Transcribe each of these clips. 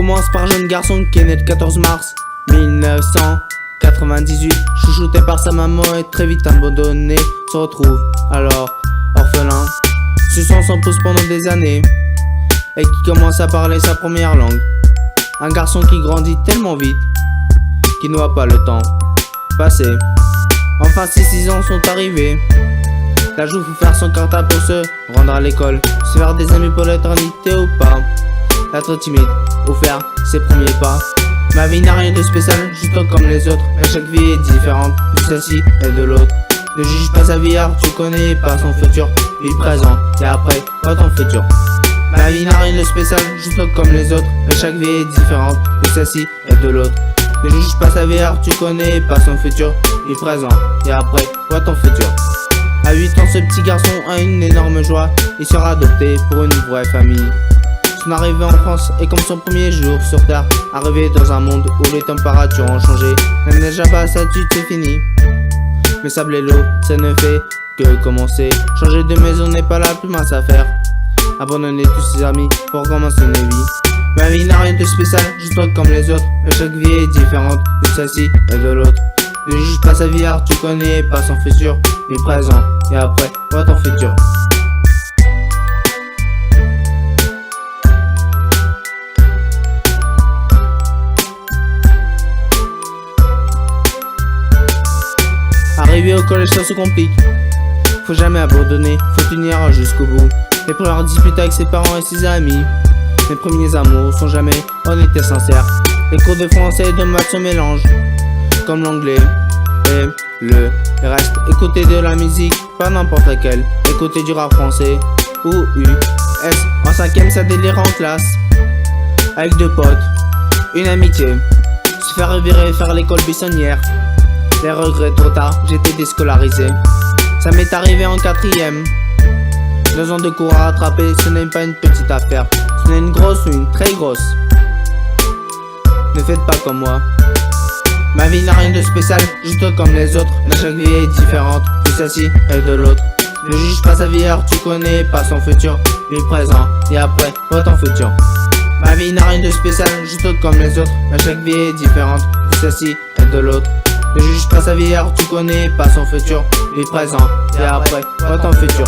commence par jeune garçon qui est né le 14 mars 1998. Chouchouté par sa maman et très vite abandonné, se retrouve alors orphelin, suçant son pouce pendant des années, et qui commence à parler sa première langue. Un garçon qui grandit tellement vite qu'il ne voit pas le temps passer. Enfin ses 6 ans sont arrivés. L'âge où faut faire son cartable pour se rendre à l'école, se faire des amis pour l'éternité ou pas, être timide ou faire ses premiers pas. Ma vie n'a rien de spécial, juste comme les autres, mais chaque vie est différente de celle-ci et de l'autre. Ne juge pas sa vie, tu connais pas son futur. Vis le présent et après, vois ton futur. Ma vie n'a rien de spécial, juste comme les autres, mais chaque vie est différente de celle-ci et de l'autre. Ne juge pas sa vie, tu connais pas son futur. Vis le présent et après, vois ton futur. À 8 ans, ce petit garçon a une énorme joie, il sera adopté pour une vraie famille. Son arrivée en France est comme son premier jour sur terre, arrivé dans un monde où les températures ont changé. La neige à sa tue, c'est fini, mais sable et l'eau, ça ne fait que commencer. Changer de maison n'est pas la plus mince affaire, abandonner tous ses amis pour commencer une vie. Ma vie n'a rien de spécial, juste comme les autres, mais chaque vie est différente de celle-ci et de l'autre. Ne juge pas sa vie, tu connais pas son futur. Vis présent et après, vois ton futur. Arrivé au collège, ça se complique. Faut jamais abandonner, faut tenir jusqu'au bout. Les premières disputes avec ses parents et ses amis, mes premiers amours sont jamais honnêtes et sincères. Les cours de français et de maths se mélangent, comme l'anglais et le reste. Écouter de la musique, pas n'importe laquelle. Écouter du rap français ou US. En 5ème, ça délire en classe, avec 2 potes, une amitié. Se faire virer, faire l'école buissonnière. Les regrets trop tard, j'étais déscolarisé. Ça m'est arrivé en 4ème. 2 ans de cours à rattraper, ce n'est pas une petite affaire. Ce n'est une grosse ou une très grosse. Ne faites pas comme moi. Ma vie n'a rien de spécial, juste comme les autres, mais chaque vie est différente de celle-ci et de l'autre. Ne juge pas sa vie, tu connais pas son futur. Vis présent et après, vois ton futur. Ma vie n'a rien de spécial, juste comme les autres, mais chaque vie est différente de celle-ci et de l'autre. Ne juge pas sa vie, tu connais pas son futur. Vis présent et après, vois ton futur.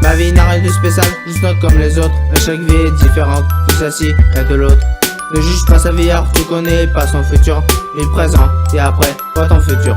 Ma vie n'a rien de spécial, juste comme les autres, mais chaque vie est différente de celle-ci et de l'autre. Ne juge pas sa vie, tu connais pas son futur. Vis présent et après, vois ton futur.